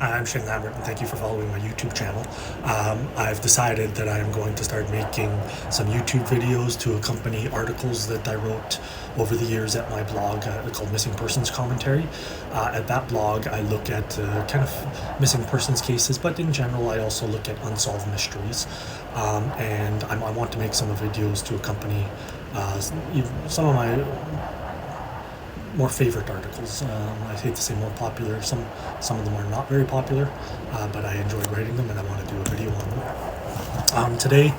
I'm Shane Lambert, and thank you for following my YouTube channel. I've decided that I'm going to start making some YouTube videos to accompany articles that I wrote over the years at my blog called Missing Persons Commentary. At that blog, I look at kind of missing persons cases, but in general, I also look at unsolved mysteries. And I want to make some videos to accompany some of my more favorite articles. I hate to say more popular. Some of them are not very popular, but I enjoyed writing them, and I want to do a video on them. Today,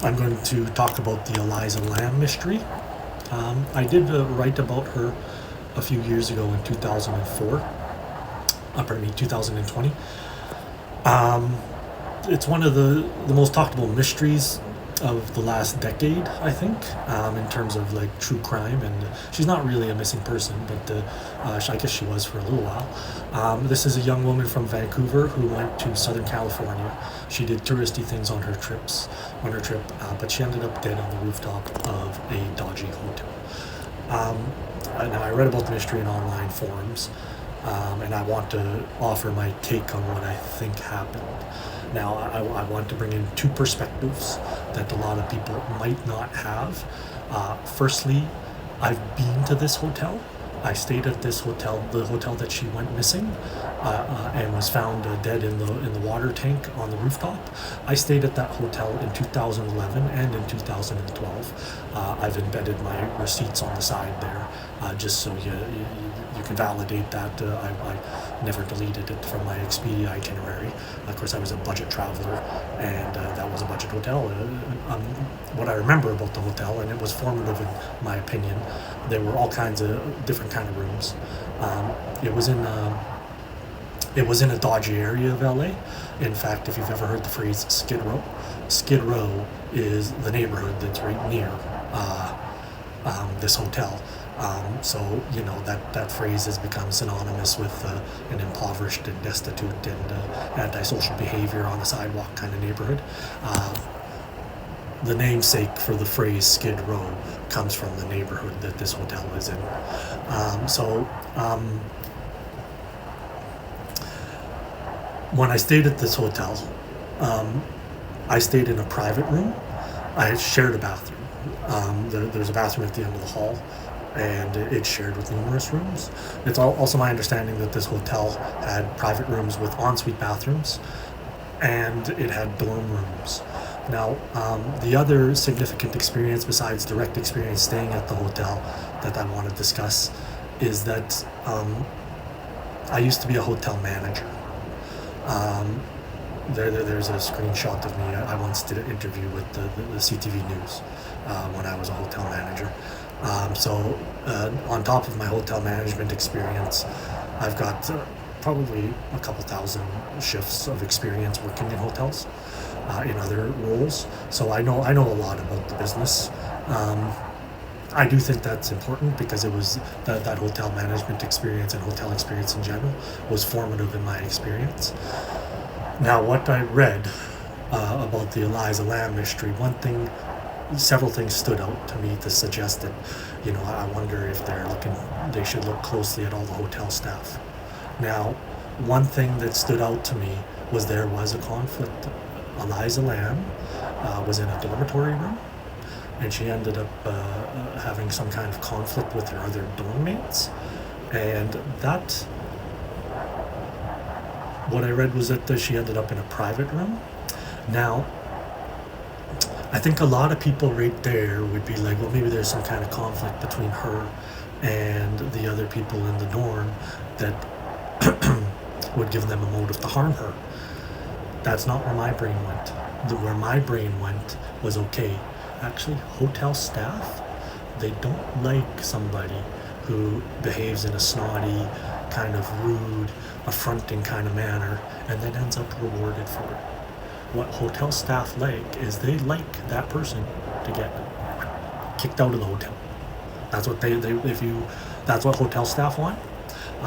I'm going to talk about the Elisa Lam mystery. I did write about her a few years ago in 2020. It's one of the most talked about mysteries of the last decade, I think, in terms of like true crime. And she's not really a missing person, but I guess she was for a little while. This is a young woman from Vancouver who went to Southern California. She did touristy things on her trip, but she ended up dead on the rooftop of a dodgy hotel. Now, I read about the mystery in online forums, and I want to offer my take on what I think happened. Now, I want to bring in two perspectives that a lot of people might not have. Firstly, I've been to this hotel. I stayed at this hotel, the hotel that she went missing, and was found dead in the water tank on the rooftop. I stayed at that hotel in 2011 and in 2012. I've embedded my receipts on the side there, just so you can validate that. I never deleted it from my Expedia itinerary. Of course, I was a budget traveler, and that was a budget hotel. What I remember about the hotel, and it was formative in my opinion, there were all kinds of different kind of rooms. It was in a dodgy area of LA. In fact, if you've ever heard the phrase Skid Row is the neighborhood that's right near this hotel. So that phrase has become synonymous with an impoverished and destitute and antisocial behavior on the sidewalk kind of neighborhood. The namesake for the phrase Skid Row comes from the neighborhood that this hotel is in. When I stayed at this hotel, I stayed in a private room. I shared a bathroom. There's a bathroom at the end of the hall, and it's shared with numerous rooms. It's also my understanding that this hotel had private rooms with ensuite bathrooms, and it had dorm rooms. Now, the other significant experience besides direct experience staying at the hotel that I want to discuss is that I used to be a hotel manager. There's a screenshot of me. I once did an interview with the CTV News when I was a hotel manager. On top of my hotel management experience, I've got probably a couple thousand shifts of experience working in hotels in other roles. So I know a lot about the business. I do think that's important because it was that hotel management experience and hotel experience in general was formative in my experience. Now, what I read about the Elisa Lam mystery, several things stood out to me to suggest that, I wonder if they should look closely at all the hotel staff. Now, one thing that stood out to me was there was a conflict. Elisa Lam was in a dormitory room, and she ended up having some kind of conflict with her other dorm mates. And what I read was that she ended up in a private room. Now, I think a lot of people right there would be like, well, maybe there's some kind of conflict between her and the other people in the dorm that would give them a motive to harm her. That's not where my brain went. Where my brain went was, okay, actually, hotel staff, they don't like somebody who behaves in a snotty, kind of rude, affronting kind of manner, and then ends up rewarded for it. What hotel staff like is they like that person to get kicked out of the hotel. That's what that's what hotel staff want.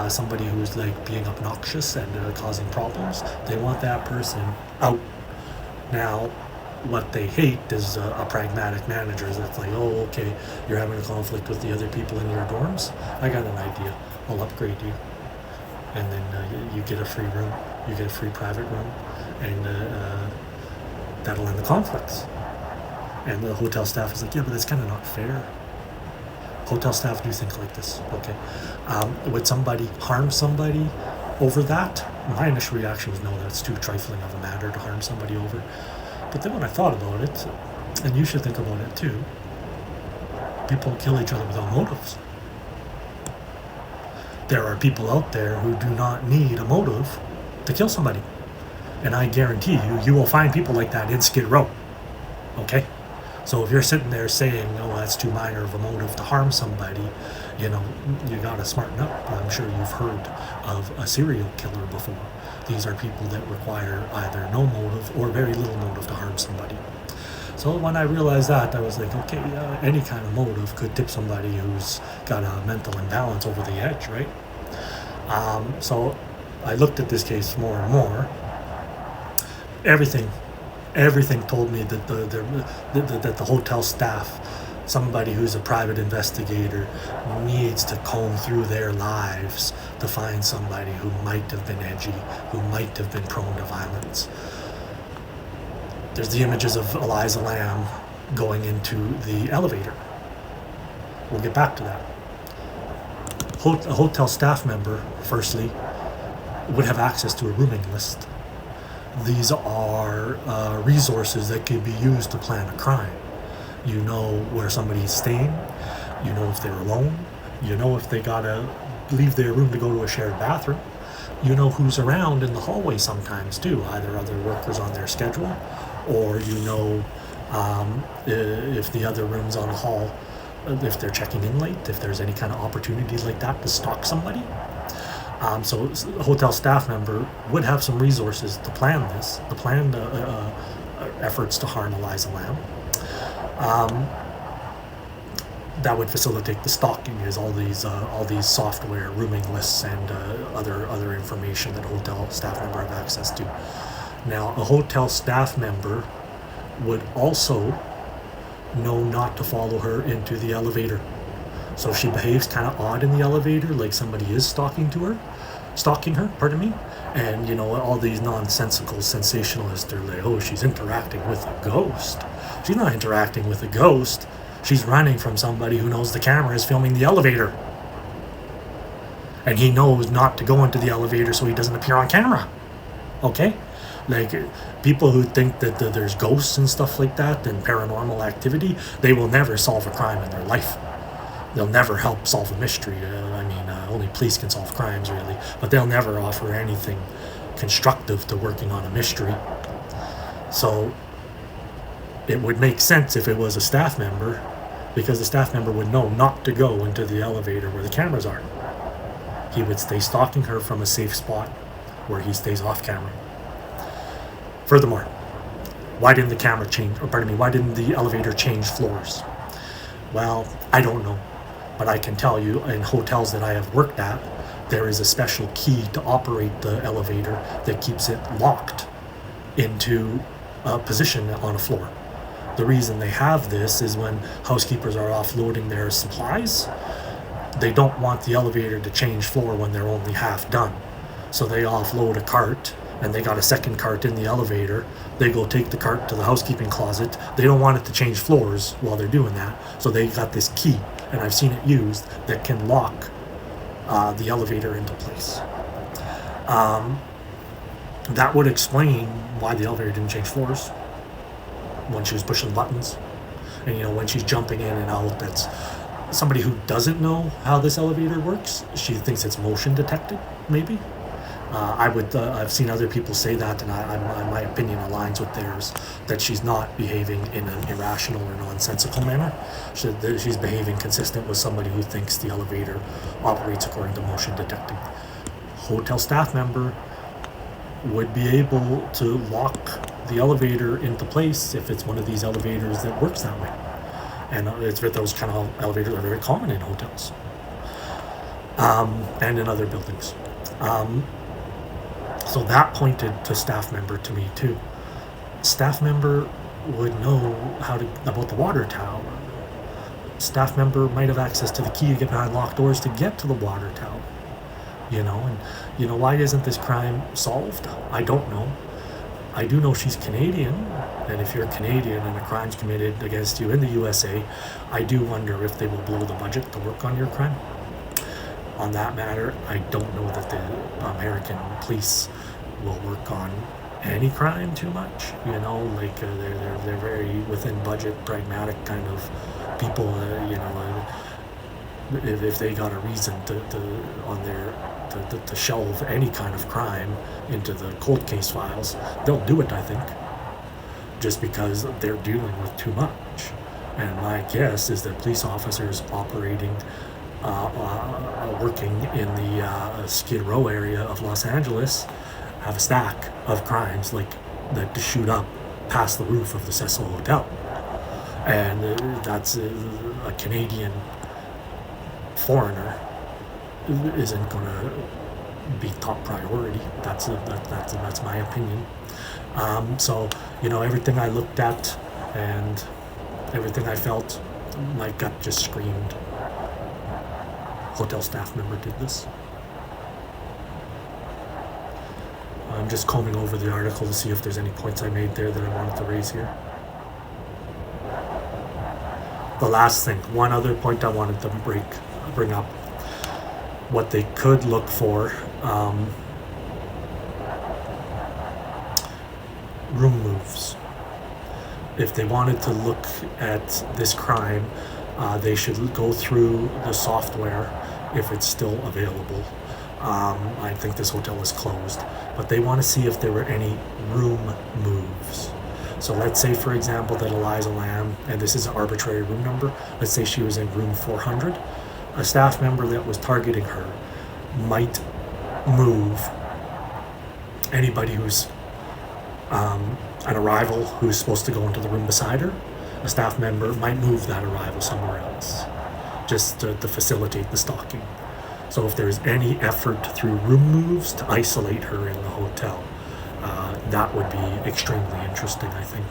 Somebody who's like being obnoxious and causing problems, they want that person out. Now, what they hate is a pragmatic manager that's like, oh, okay, you're having a conflict with the other people in your dorms. I got an idea. I'll upgrade you. and then you get a free room, you get a free private room, and that'll end the conflicts. And the hotel staff is like, yeah, but that's kind of not fair. Hotel staff do think like this. Okay, would somebody harm somebody over that? My initial reaction was, no, that's too trifling of a matter to harm somebody over. But then when I thought about it, and you should think about it too, people kill each other without motives. There are people out there who do not need a motive to kill somebody. And I guarantee you, you will find people like that in Skid Row. Okay? So if you're sitting there saying, oh, that's too minor of a motive to harm somebody, you gotta smarten up. I'm sure you've heard of a serial killer before. These are people that require either no motive or very little motive to harm somebody. So when I realized that, I was like, okay, any kind of motive could tip somebody who's got a mental imbalance over the edge, right? So I looked at this case more and more. Everything told me that the hotel staff, somebody who's a private investigator, needs to comb through their lives to find somebody who might have been edgy, who might have been prone to violence. There's the images of Elisa Lam going into the elevator. We'll get back to that. A hotel staff member, firstly, would have access to a rooming list. These are resources that can be used to plan a crime. You know where somebody's staying, you know if they're alone, you know if they gotta leave their room to go to a shared bathroom, you know who's around in the hallway sometimes too, either other workers on their schedule, or if the other rooms on the hall, if they're checking in late, if there's any kind of opportunities like that to stalk somebody. So a hotel staff member would have some resources to plan this, to plan efforts to harm Elisa Lam. That would facilitate the stalking, is all these software rooming lists and other information that a hotel staff member have access to. Now, a hotel staff member would also know not to follow her into the elevator. So if she behaves kind of odd in the elevator, like somebody is stalking her, and all these nonsensical sensationalists are like, oh, she's interacting with a ghost. She's not interacting with a ghost. She's running from somebody who knows the camera is filming the elevator. And he knows not to go into the elevator so he doesn't appear on camera. Okay? Like, people who think that there's ghosts and stuff like that and paranormal activity, they will never solve a crime in their life. They'll never help solve a mystery. Only police can solve crimes, really. But they'll never offer anything constructive to working on a mystery. So it would make sense if it was a staff member, because the staff member would know not to go into the elevator where the cameras are. He would stay stalking her from a safe spot where he stays off camera. Furthermore, why didn't the elevator change floors? Well, I don't know. But I can tell you, in hotels that I have worked at, there is a special key to operate the elevator that keeps it locked into a position on a floor. The reason they have this is when housekeepers are offloading their supplies, they don't want the elevator to change floor when they're only half done. So they offload a cart, and they got a second cart in the elevator. They go take the cart to the housekeeping closet. They don't want it to change floors while they're doing that. So they got this key, and I've seen it used, that can lock the elevator into place. That would explain why the elevator didn't change floors when she was pushing buttons. And when she's jumping in and out, that's somebody who doesn't know how this elevator works. She thinks it's motion detected, maybe. I've seen other people say that, and my opinion aligns with theirs, that she's not behaving in an irrational or nonsensical manner. She's behaving consistent with somebody who thinks the elevator operates according to motion detecting. Hotel staff member would be able to lock the elevator into place if it's one of these elevators that works that way. And those kind of elevators are very common in hotels and in other buildings. So that pointed to staff member to me too. Staff member would know about the water tower. Staff member might have access to the key to get behind locked doors to get to the water tower. And why isn't this crime solved? I don't know. I do know she's Canadian, and if you're Canadian and a crime's committed against you in the USA, I do wonder if they will blow the budget to work on your crime. On that matter, I don't know that the American police will work on any crime too much. They're very within budget, pragmatic kind of people. If they got a reason to shelve any kind of crime into the cold case files, they'll do it, I think, just because they're dealing with too much. And my guess is that police officers operating, working in the Skid Row area of Los Angeles have a stack of crimes like that to shoot up past the roof of the Cecil Hotel. And that's a Canadian foreigner isn't going to be top priority. That's my opinion. So everything I looked at and everything I felt, my gut just screamed hotel staff member did this. I'm just combing over the article to see if there's any points I made there that I wanted to raise here. The last thing, one other point I wanted to bring up, what they could look for, room moves. If they wanted to look at this crime, they should go through the software if it's still available. I think this hotel is closed, but they want to see if there were any room moves. So let's say, for example, that Elisa Lam, and this is an arbitrary room number, let's say she was in room 400, a staff member that was targeting her might move anybody who's an arrival who's supposed to go into the room beside her. A staff member might move that arrival somewhere else just to facilitate the stalking. So if there's any effort through room moves to isolate her in the hotel, that would be extremely interesting, I think.